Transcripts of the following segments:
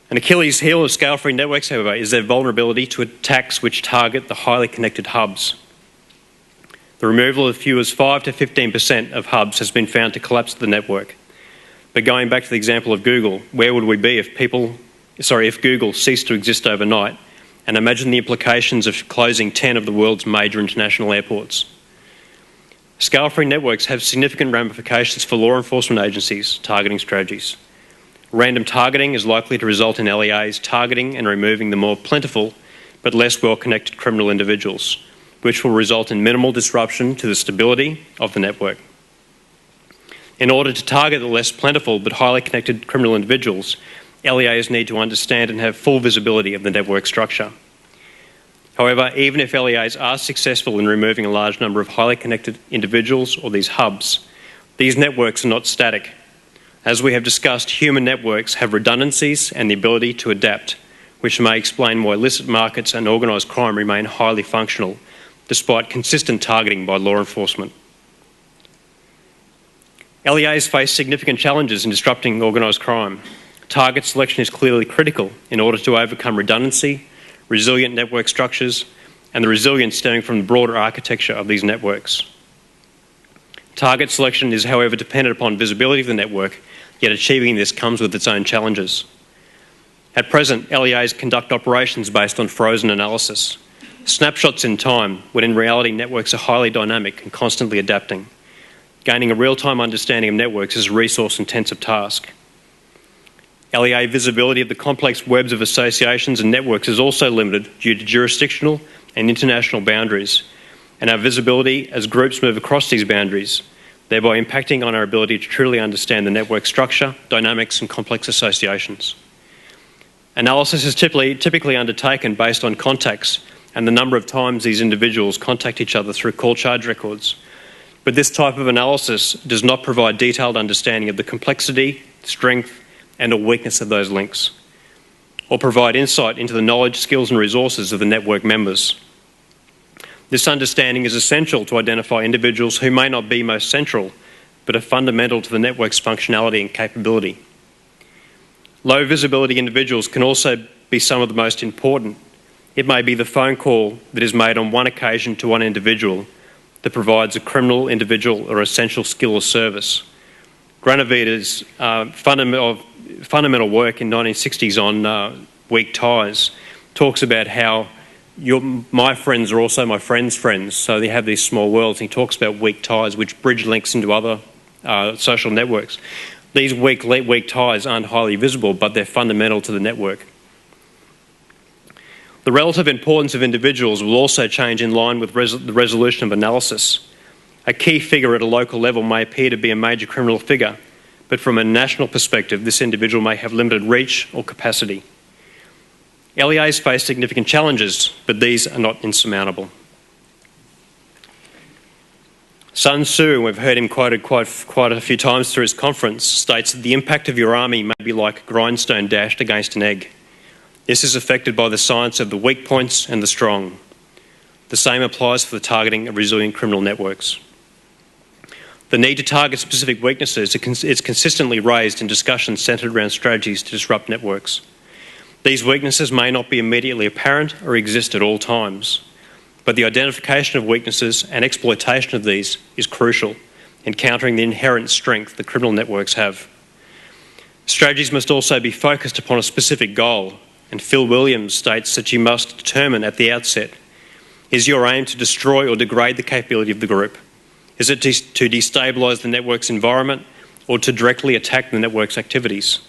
An Achilles heel of scale-free networks, however, is their vulnerability to attacks which target the highly connected hubs. The removal of as few as 5 to 15% of hubs has been found to collapse the network. But going back to the example of Google, where would we be if Google ceased to exist overnight? And imagine the implications of closing 10 of the world's major international airports. Scale-free networks have significant ramifications for law enforcement agencies' targeting strategies. Random targeting is likely to result in LEAs targeting and removing the more plentiful but less well-connected criminal individuals, which will result in minimal disruption to the stability of the network. In order to target the less plentiful but highly connected criminal individuals, LEAs need to understand and have full visibility of the network structure. However, even if LEAs are successful in removing a large number of highly connected individuals or these hubs, these networks are not static. As we have discussed, human networks have redundancies and the ability to adapt, which may explain why illicit markets and organised crime remain highly functional, despite consistent targeting by law enforcement. LEAs face significant challenges in disrupting organised crime. Target selection is clearly critical in order to overcome redundancy, resilient network structures, and the resilience stemming from the broader architecture of these networks. Target selection is, however, dependent upon visibility of the network, yet achieving this comes with its own challenges. At present, LEAs conduct operations based on frozen analysis, snapshots in time, when in reality networks are highly dynamic and constantly adapting. Gaining a real-time understanding of networks is a resource-intensive task. LEA visibility of the complex webs of associations and networks is also limited due to jurisdictional and international boundaries, and our visibility as groups move across these boundaries, thereby impacting on our ability to truly understand the network structure, dynamics and complex associations. Analysis is typically undertaken based on contacts and the number of times these individuals contact each other through call charge records. But this type of analysis does not provide detailed understanding of the complexity, strength and or weakness of those links, or provide insight into the knowledge, skills and resources of the network members. This understanding is essential to identify individuals who may not be most central, but are fundamental to the network's functionality and capability. Low visibility individuals can also be some of the most important. It may be the phone call that is made on one occasion to one individual that provides a criminal, individual or essential skill or service. Granovetter's fundamental work in 1960s on weak ties talks about how my friends are also my friends' friends, so they have these small worlds. And he talks about weak ties which bridge links into other social networks. These weak ties aren't highly visible, but they're fundamental to the network. The relative importance of individuals will also change in line with the resolution of analysis. A key figure at a local level may appear to be a major criminal figure, but from a national perspective, this individual may have limited reach or capacity. LEAs face significant challenges, but these are not insurmountable. Sun Tzu, and we've heard him quoted quite a few times through his conference, states that the impact of your army may be like a grindstone dashed against an egg. This is affected by the science of the weak points and the strong. The same applies for the targeting of resilient criminal networks. The need to target specific weaknesses is consistently raised in discussions centred around strategies to disrupt networks. These weaknesses may not be immediately apparent or exist at all times, but the identification of weaknesses and exploitation of these is crucial in countering the inherent strength that criminal networks have. Strategies must also be focused upon a specific goal, and Phil Williams states that you must determine at the outset, is your aim to destroy or degrade the capability of the group? Is it to destabilise the network's environment or to directly attack the network's activities?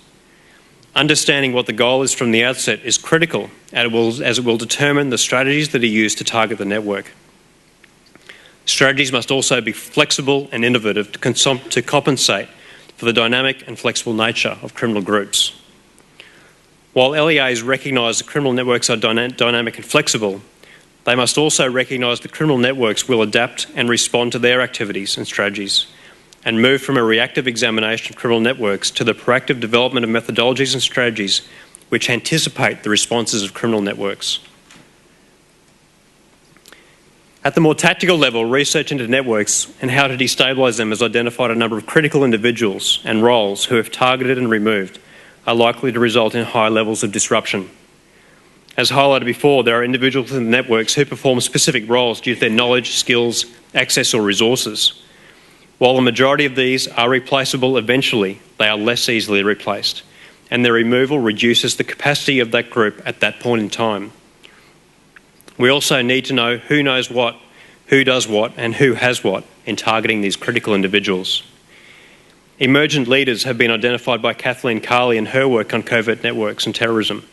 Understanding what the goal is from the outset is critical, as it will determine the strategies that are used to target the network. Strategies must also be flexible and innovative to compensate for the dynamic and flexible nature of criminal groups. While LEAs recognise that criminal networks are dynamic and flexible, they must also recognise that criminal networks will adapt and respond to their activities and strategies, and move from a reactive examination of criminal networks to the proactive development of methodologies and strategies which anticipate the responses of criminal networks. At the more tactical level, research into networks and how to destabilise them has identified a number of critical individuals and roles who, if targeted and removed, are likely to result in high levels of disruption. As highlighted before, there are individuals in the networks who perform specific roles due to their knowledge, skills, access or resources. While the majority of these are replaceable eventually, they are less easily replaced, and their removal reduces the capacity of that group at that point in time. We also need to know who knows what, who does what, and who has what in targeting these critical individuals. Emergent leaders have been identified by Kathleen Carley in her work on covert networks and terrorism.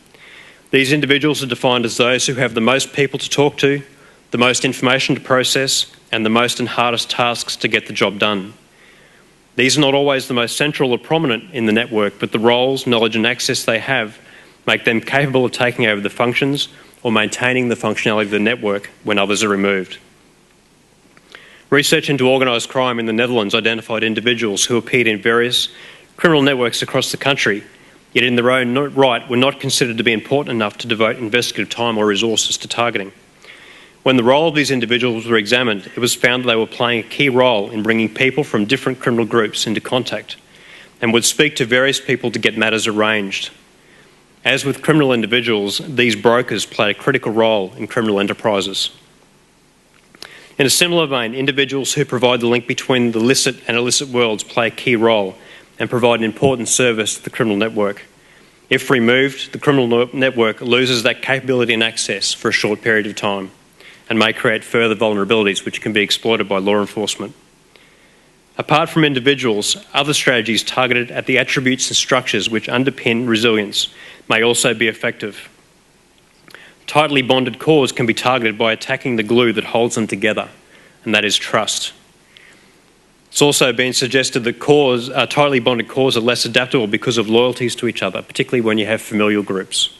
These individuals are defined as those who have the most people to talk to, the most information to process, and the most and hardest tasks to get the job done. These are not always the most central or prominent in the network, but the roles, knowledge and access they have make them capable of taking over the functions or maintaining the functionality of the network when others are removed. Research into organised crime in the Netherlands identified individuals who appeared in various criminal networks across the country, yet in their own right were not considered to be important enough to devote investigative time or resources to targeting. When the role of these individuals were examined, it was found that they were playing a key role in bringing people from different criminal groups into contact and would speak to various people to get matters arranged. As with criminal individuals, these brokers played a critical role in criminal enterprises. In a similar vein, individuals who provide the link between the licit and illicit worlds play a key role and provide an important service to the criminal network. If removed, the criminal network loses that capability and access for a short period of time and may create further vulnerabilities which can be exploited by law enforcement. Apart from individuals, other strategies targeted at the attributes and structures which underpin resilience may also be effective. Tightly bonded cores can be targeted by attacking the glue that holds them together, and that is trust. It's also been suggested that tightly bonded cores are less adaptable because of loyalties to each other, particularly when you have familial groups.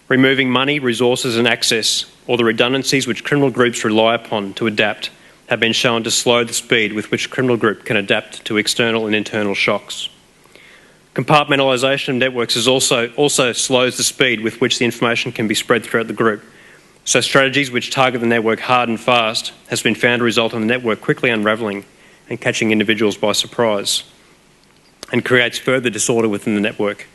Removing money, resources and access, or the redundancies which criminal groups rely upon to adapt, have been shown to slow the speed with which a criminal group can adapt to external and internal shocks. Compartmentalisation of networks also slows the speed with which the information can be spread throughout the group. So strategies which target the network hard and fast has been found to result in the network quickly unravelling and catching individuals by surprise, and creates further disorder within the network.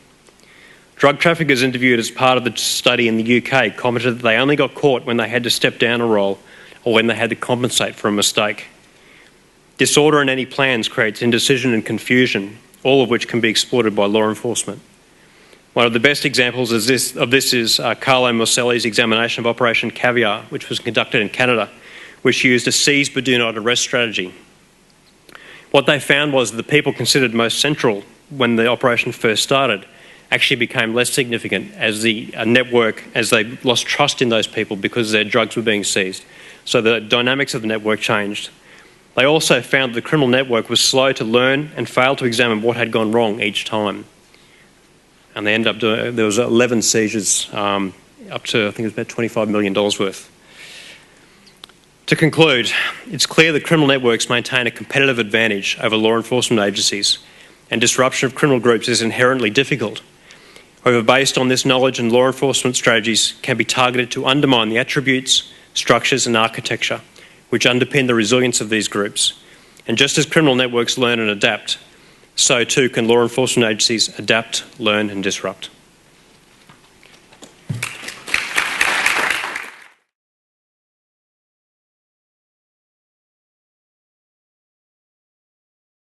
Drug traffickers interviewed as part of the study in the UK commented that they only got caught when they had to step down a role or when they had to compensate for a mistake. Disorder in any plans creates indecision and confusion, all of which can be exploited by law enforcement. One of the best examples of this is Carlo Morselli's examination of Operation Caviar, which was conducted in Canada, which used a seize but do not arrest strategy. What they found was that the people considered most central when the operation first started actually became less significant as the network, as they lost trust in those people because their drugs were being seized. So the dynamics of the network changed. They also found that the criminal network was slow to learn and failed to examine what had gone wrong each time. And they ended up doing, there was 11 seizures, up to, I think it was about $25 million worth. To conclude, it's clear that criminal networks maintain a competitive advantage over law enforcement agencies, and disruption of criminal groups is inherently difficult. However, based on this knowledge, and law enforcement strategies can be targeted to undermine the attributes, structures and architecture which underpin the resilience of these groups. And just as criminal networks learn and adapt, so too can law enforcement agencies adapt, learn and disrupt.